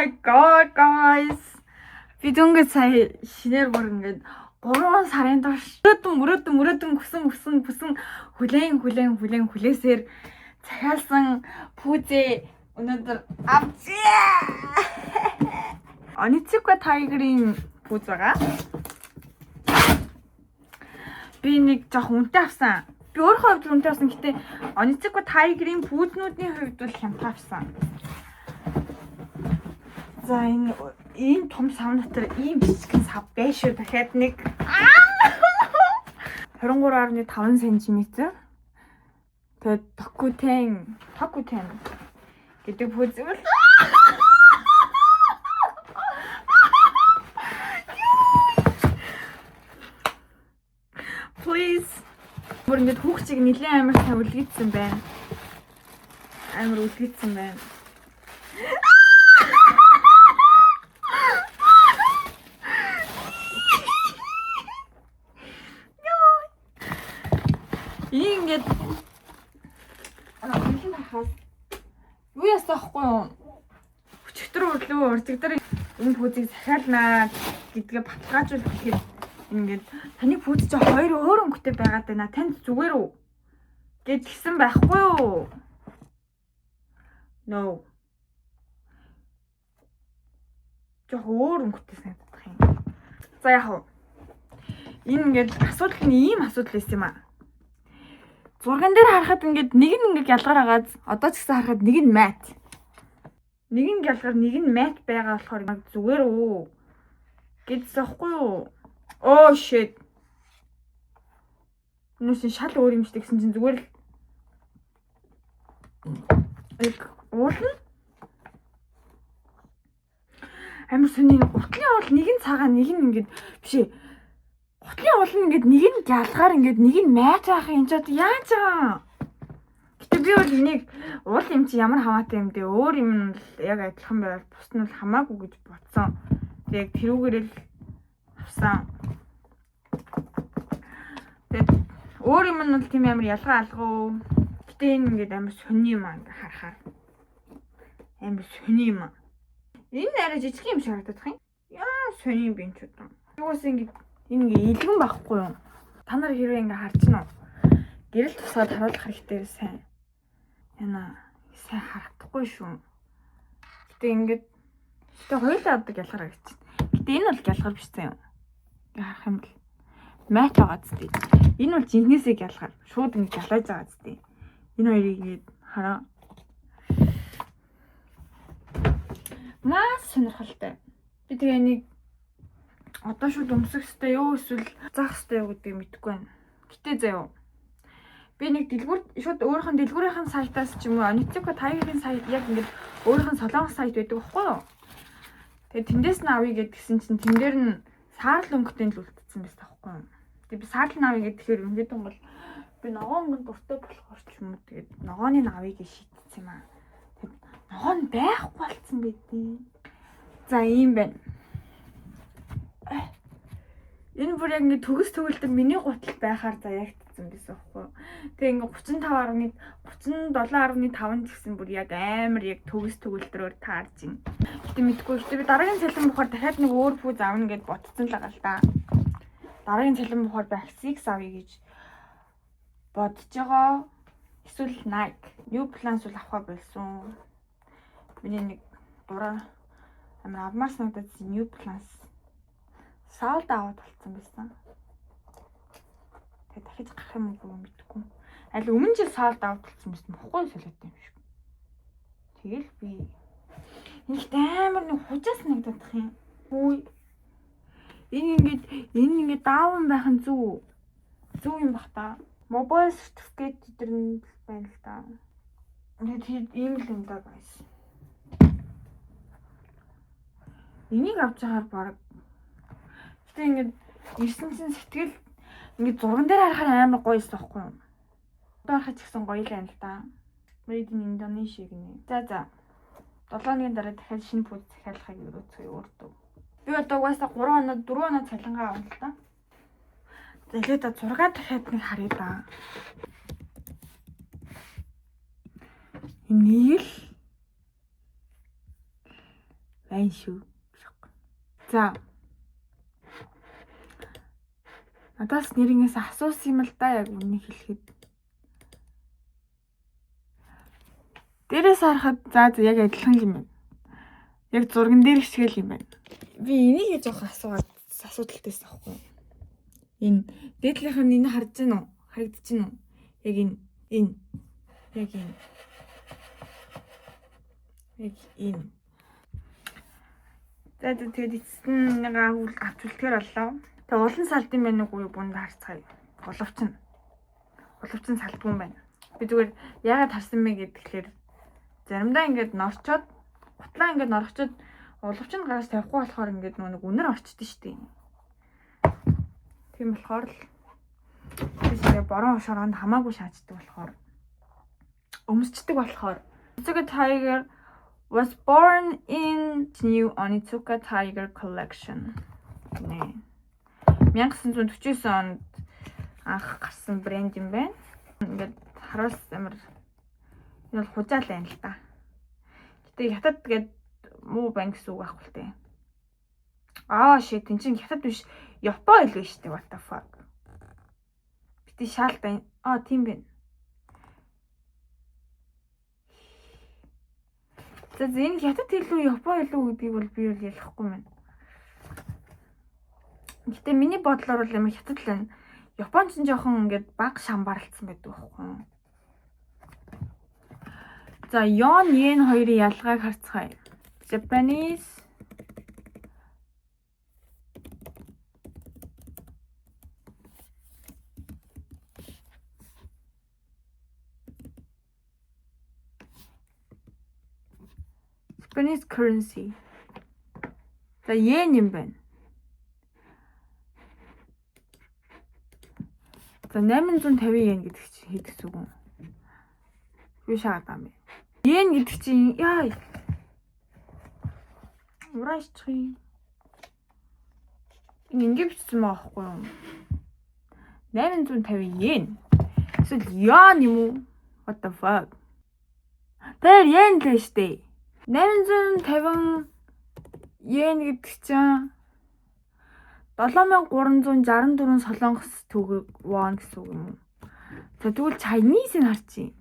my god guys. Би дөнгөж сая шинээр бүр ингээд 3 сарын турш мөрөөдөн хүсэн хүлээсээр захиалсан пүүзээ өнөөдөр авчээ. Onitsuka Tiger-ийн пүүз байгаа. Би нэг жоох үнэтэй авсан. Би өөрөө хувьд үнэтэй авсан. Гэтэ Onitsuka Tiger-ийн пүүзнүүдийн хувьд бол хямдхан авсан. За энэ том сав дотор ийм жижигхэн сав байж шүү. Дахиад нэг 23.5 см. Тэгээд Tokuten гэдэг пүүз бол please. Бүр ингэж хүүхчиг нэлээд амар сайн үлгэцсэн байна. Амар үлгэцсэн байна. Ингээд энэ хахаас юу ясаахгүй юу? Өчигдөр өглөө уржигдэр энэ пүүзийг захиалнаа гэдгээ баталгаажуул гэхэд ингээд таны пүүз чи хоёр өөр өнгөтэй байгаад байна. Танд зүгээр үү? Гэт гисэн байхгүй юу? No. Жоо өөр өнгөтэй санагдах юм. За яах вэ? Энэ ингээд асуудал нь ийм асуудал байсан юм аа. Зурган дээр харахад ингээд нэг нь ингээд ялгаар агаад одоо ч гэсэн харахад нэг нь мат. Нэг нь ялгаар нэг нь мат байгаа болохоор зүгээр үү? Гэдсэхгүй юу? Oh shit. Нүс шал өөр юм шиг гэсэн чинь зүгээр л уулна. Амар сони утлын уул нэг нь цагаан нэг нь ингээд биш ээ. Утлын уул нь ингээд нэг нь ялгаар ингээд нэг нь майж байгаа юм чад яаж байгаа. Гэтэ би бол энийг уул юм чи ямар хамаатай юм бэ? Өөр юм нь яг адилхан байвал бус нь бол хамаагүй гэж бодсон. Яг тэрүүгээр л авсан. Тэгээд өөр юм нь бол тийм амар ялгаа алгуу. Гэтэ энэ ингээд амар сони юм аа ингээ харахаар. Амар сони юм аа. Энэ арай жижиг юм шиг харагдах юм. Яа сони юм бэ ч удаа. Юус ингээд энэ ингээ илгэн байхгүй юу? Та нар хэрвээ ингээ харж гинөө. Гэрэл тусгаад харуулах хэрэгтэй сайн. Яна сайн харагдахгүй шүү. Гэтэ ингээд хоёулаа авдаг ялгараа гэж. Гэтэ энэ бол ялгар биш заяа. Ингээ харах юм бол мат байгаа зү. Энэ бол жинхнээсээ ялгаар. Шууд ингэ ялааж байгаа зү. Энэ хоёрыг ингээд хараа. Маш сонирхолтой. Би тэгээ нэг одоо шууд өмсөх хэвээр юу эсвэл заах хэвээр юу гэдгийг мэдэхгүй байна. Гэтэ заяа. Би нэг дэлгүүр шууд өөрийнх нь дэлгүүрийн сайтаас ч юм уу Onitsuka Tiger-ийн сайт яг ингээд өөрийнх нь солонгос сайт байдаг байхгүй юу? Тэгээ тэндээс нь авъя гэдгсэн чинь тэн дээр нь саарл өнгөтэй л үлдсэн байсан байхгүй юу? Тэгээ би саарл нь авъя гэхээр ингээд юм бол би ногоон өнгө дуртай болохоор ч юм уу тэгээд ногооны авъя гэж шийдсэн юм аа. Тэгээд ногоо нь байхгүй болцсон байдیں۔ За ийм байна. Энэ бүр яг ингэ төгс төгөлдөр миний гутал байхаар заяагдсан байсан байхгүй. Тэгээ ингэ 37.5 гэсэн бүр яг амар яг төгс төгөлдрөөр таарж ин. Гэтэ мэдгүй. Гэтэ би дараагийн цалин бухаар дахиад нэг өөр пүүз авна гэд бодсон л байгаа л да. Дараагийн цалин бухаар Baxix авъя гэж бодож байгаа. Эсвэл Nike New Balance бол авах болсон. Миний нэг дураа амар авмаар санагдаад New Balance саалд аваад болцсон байсан. Тэгээ дахиж гарах юм уу мэдэхгүй. Аль өмнө жил саалд аваад болцсон байсан бохгүй солиотой юм шиг. Тэгэл би энэ амар нэг хужаас санагдах юм. Хүй. Энэ ингээд даавн байх нь зүв юм бах та. Mobile certificate гэдэг нь байна л та. Тэгээд ийм л юм даа guys. Энийг авч байгаа баг. Гэтэ ингээд ирсэн чинь сэтгэл ингээд зурган дээр харахаар амар гоё байсан байхгүй юу? Одоо харахад ч гэсэн гоё л байна л да. Made in Indonesia гинэ. За. 7 хоногийн дараа дахиад шинэ пүүз захиалахыг өрөөцгөө өөртөө. Би одоо угаасаа 4 хоног цалингаа авна л да. За илээд 6 дахиад нэг харъя да. Энийг л байна шүү. За. Надаас нэрнээс асуусан юм л да, яг үнийг хэлэхэд. Дээрээс харахад за яг адилхан юм байна. Яг зурган дээр хичгээл юм байна. Би энийг жоох асуудалтай байхгүй. Энэ дээдлийнх нь энэ харж байна уу? Харагдаж байна уу? Яг энэ. Яг энэ. Яг энэ. За тэгээд эцэст нэг агуул авч үлдэхэр боллоо. Тэгээ улан салдсан байх уу бүнд харцгаая. Уловчин салдгүй юм байна. Би зүгээр яагаад харсан бэ гэхээр заримдаа ингээд норчоод гутлаа ингээд норчоод уловчин гараас тавихгүй болохоор ингээд нэг үнэр орчдөг шүү дээ. Тийм болохоор л би борон ушаанд хамаагүй шаачдаг болохоор өмсчдэг болохоор Onitsuka Tiger was born in new Onitsuka Tiger collection. Нэ. 1949 онд анх гарсан брэнд юм байна. Ингээд харуул амар энэ бол хужаал байна л та. Гэтэ хятад гээд муу байна гэсэн үг байхгүй л дээ. Shit, энэ чинь хятад биш, Япон хэл биш үү? What the fuck. Бити шаалтай. Тийм байна. За энэ хятад хэл үү, Япон хэл үү гэдгийг бол би бол ялахгүй байна. Гэтэ миний бодлоор бол ямар хятад л байна. Япон ч жоохон ингээд баг шамбарлцсан байдаг байхгүй. За Yon Yen хоёрын ялгааг харцгаая. Japanese currency. За yen юм байна. За 850 yen гэдэг чинь хэд гэсэн үг юм? Юу шаагаад байгаа юм бэ? Yen гэдэг чинь яа. Урайчих. Энэ ингэ бичсэн байгаа байхгүй юу? 850 yen. Эсвэл яан юм уу? What the fuck? Тэр yen л штэ. 850 yen гэдэг чинь 7364 солонгос төгрөг вон гэсэн үг юм уу? За тэгвэл Chinese-ийг харчих.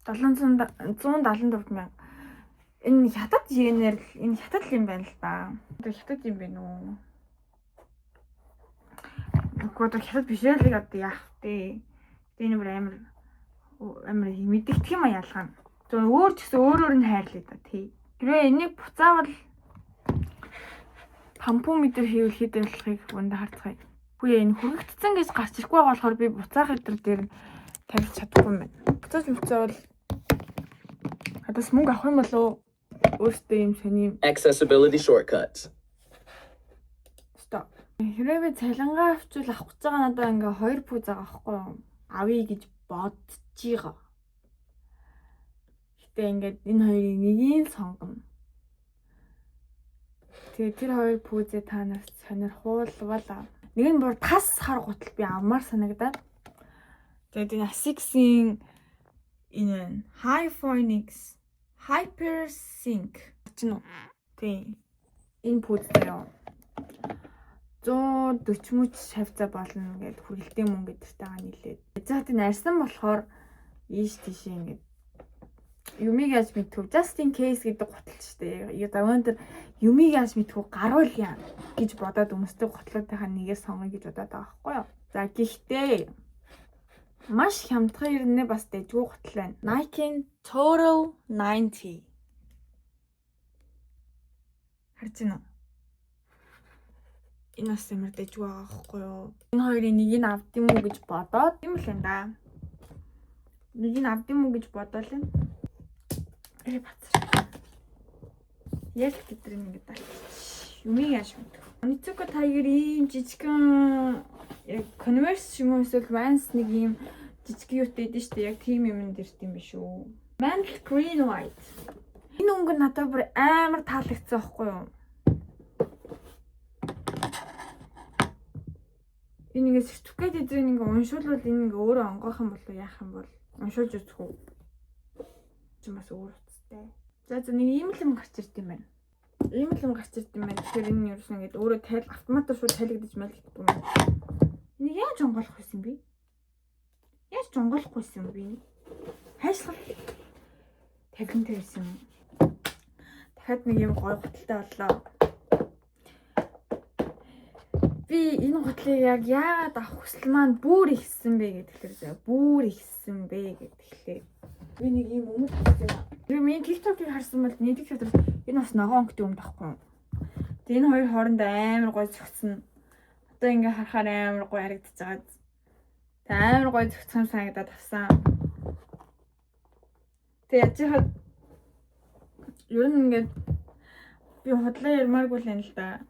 174 мянга. Энэ хятад йенээр энэ хятад юм байна л да. Одоо хятад юм байна уу? Гэхдээ хятад биш л одоо яах вэ? Энэ бүр амар мэдэгдэх юм а ялгаа. Зөв өөр ч гэсэн өөрөөр нь хайрлаа да тий. Тэрээ энийг буцаавал хампуу мэдэр хийвэл хэд болохыг өндө харцгаая. Үгүй энэ хүрэгдсэн гэж гарч ирэхгүй байгаа болохоор би буцаах өдөр дээр тавьж чадахгүй юм байна. Буцаавал хадас мөнгө авах юм болов өөртөө юм сони accessibility shortcuts. Stop. Хэрвээ цалингаа авчвал авах гэж байгаа надаа ингээ 2 пүүз байгаа байхгүй юу? Авъя гэж бодож байгаа. Гэтэ ингээд энэ хоёрын нэгийг сонгоно. Тэгээ тэр хоёр пүүзээ та нарт сонирхуулвал нэг нь бүр тас хар гутал би авмаар санагдаад. Тэгээд энэ Asics-ийн энэ Hyphonics Hypersync чинь тий энэ пүүзтэй юу 140 мөч шавцаа болно гэд хүргэлтийн мөнгө гэдэртэйгээ нийлээд. За тийм арьсан болохоор ийш тийш ингээд юмыг яаж мэдв just in case гэдэг гутал ч тийм. Өнөөдөр юмыг яаж мэдв гаруулъя гэж бодоод өмсдөг гутлуудынхаа нэгээр сонгоё гэж бодоод байгаа байхгүй юу. За гэхдээ маш хямдхан ирнэ бас дэжгүй гутал байна. Nike Total 90. Харж байна уу? Энэ бас ямар дэжгүй байгаа байхгүй юу. Энэ хоёрын нэгийг авдсан мүү гэж бодоод юм л энэ да. Нэгийг авдсан мүү гэж бодоод юм. Бацар. Яг гэдрэг ингээд юмыг яаж мэдв. Onitsuka Tiger-ийн жижигхэн яг Converse юм уу эсвэл Vans нэг юм жижиг юутай дээ шүү дээ. Яг тийм юм дэрт юм биш үү. Mantle Green White. Энэ өнгө надад бүр амар таалагдсан байхгүй юу? Энэ ингээ сертификат эзэн ингээ уншуулвал энэ ингээ өөрөө онгойх юм болов яах юм бол уншуулж үзэх үү? Чи бас өөр утастай. За нэг ийм л юм гарч ирд юм байна. Ийм л юм гарч ирд юм байна. Тэгэхээр энэ юу гэсэн ингээд өөрөө автоматар шууд тайлгдаж мэлгддэг юм. Энийг яаж онгойлох байсан бэ? Яаж онгойлохгүй юм бэ? Хайшлах тавилан тавьсан юм. Дахиад нэг юм гоё готалтай боллоо. Би энэ готлыг яг яагаад авах хүсэл маань бүр ихсэн бэ гэдгээр бүр ихсэн бэ гэдгээр би нэг юм өмнө тавьсан юм. Би миний TikTok-ыг харсан бол нийтг чадвар энэ бас ногоон өнгөтэй юм тахгүй. Тэгээ энэ хоёр хоорондоо амар гоё зөгцсөн. Одоо ингээ харахаар амар гоё харагдаж байгаа. Тэгээ амар гоё зөгцсөн санагдаад авсан. Тэгээ яж хаад ер нь ингээд би худлаа ярмааргүй л юм л да.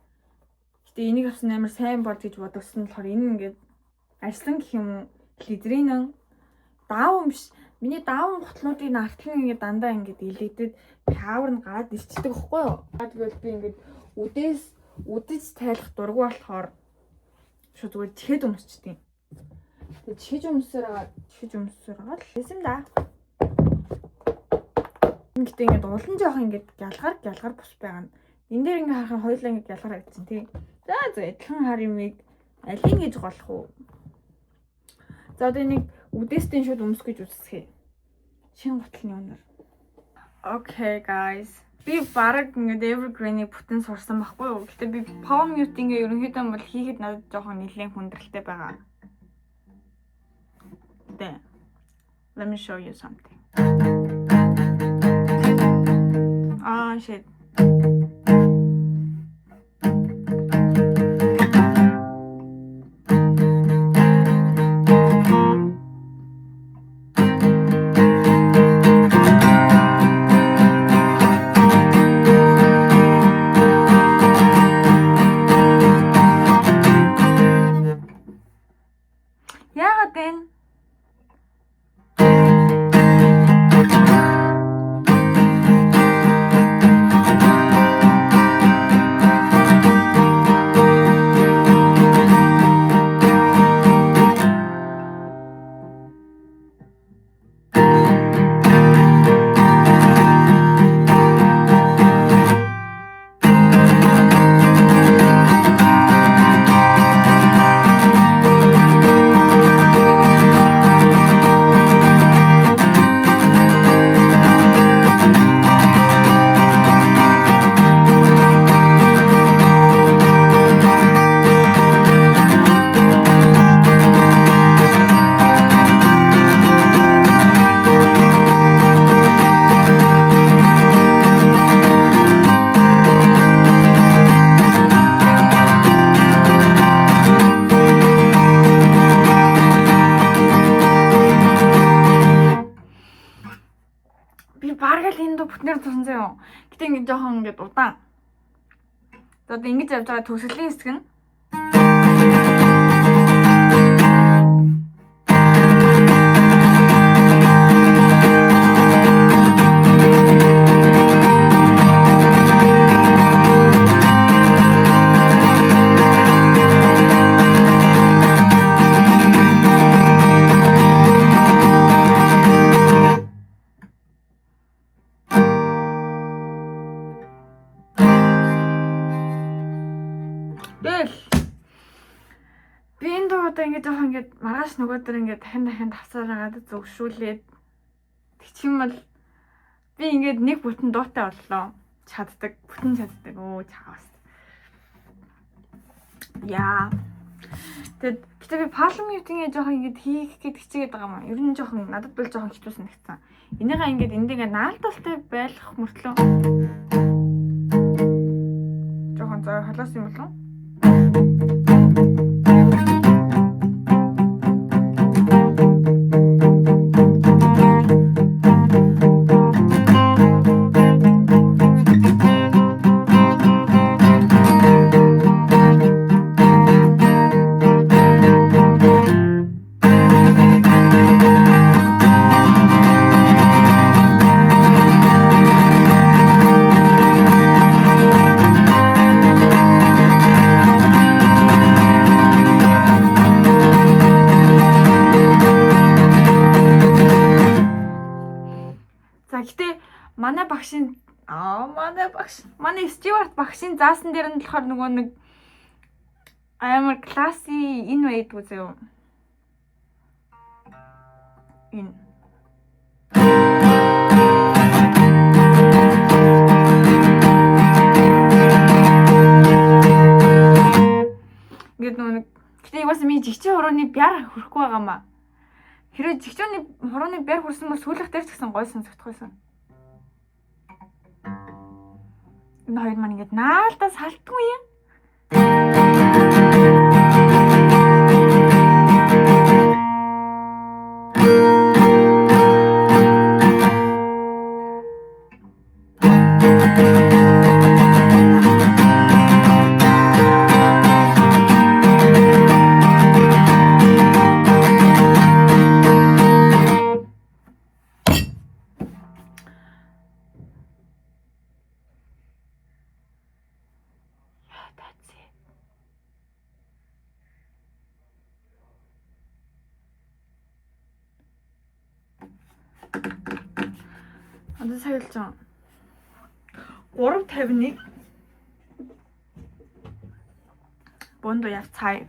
Гэтэ энийг авсан амар сайн бод гэж бодогсон болохоор энэ ингээд арслан гэх юм уу лидрийн даав юм биш. Миний даав готлуудыг нартлан ингээд дандаа ингээд илэгдээд павер нь гараад ирчдэг байхгүй юу? Тэгвэл би ингээд үдэж тайлах дургу болохоор шууд зүгээр чихэд өмсчихдээ. Тэгээ чихэж өмсөөр агаад л хэсэм да. Ингээд ингээд улан жоох ингээд гялгар бус байгаа нь. Энд дээр ингээд харахад хоёулаа ингээд гялгар харагдсан тий. За адилхан хар юмыг алийг гэж голох уу? За одоо нэг үдээстэй шууд өмс гэж үзсгий. Шинэ готлны өнөр. Okay guys. Би бараг ингээд evergreen-ийг бүтэн сурсан байхгүй юу? Гэтэ би power mute ингээ ерөнхийдөө бол хийхэд надад жоохон нэлээд хүндрэлтэй байгаа. Then let me show you something. Shit. Яагаад вэ? Би бараг л энэ дүү бүтнээр турсан заяа. Гэтэ ингэ жоохон ингэ удаан. За одоо ингэж явж байгаа төгсгөлийн хэсэг нь би энэ дуу одоо ингэ жоохон ингэ маргааш нөгөөдөр ингэ дахин тавцаагаад зөвшүүлээд тэгчих юм бол би ингэ нэг бүтэн дуутай боллоо. Бүтэн чаддаг. Өө чаавс. Яа. Тэгэд гэтээ би парламентийн жоохон ингэ хийх гээд хичээгээд байгаа юм. Ер нь жоохон надад бол жоохон хэцүү санагдсан. Энийгээ ингэ эндээ наалдалтай байх мөртлөө жоохон зөө халаас юм болов. Манай Стюарт багшийн заасан дээр нь болохоор нөгөө нэг амар класси энэ байдгүй зөө. Энэ. Ингээд нөгөө гэтээ бас ми жигчэн хурууны бяр хөрөхгүй байгаамаа. Хэрэв жигчүүний хурууны бяр хүрсэн бол сүүлэх дээр ч гэсэн гой сонсогдох байсан. Энэ хоёр маань ингээд наалдаа салтгүй юм. Одоо сая л 351 Бондо яв цай.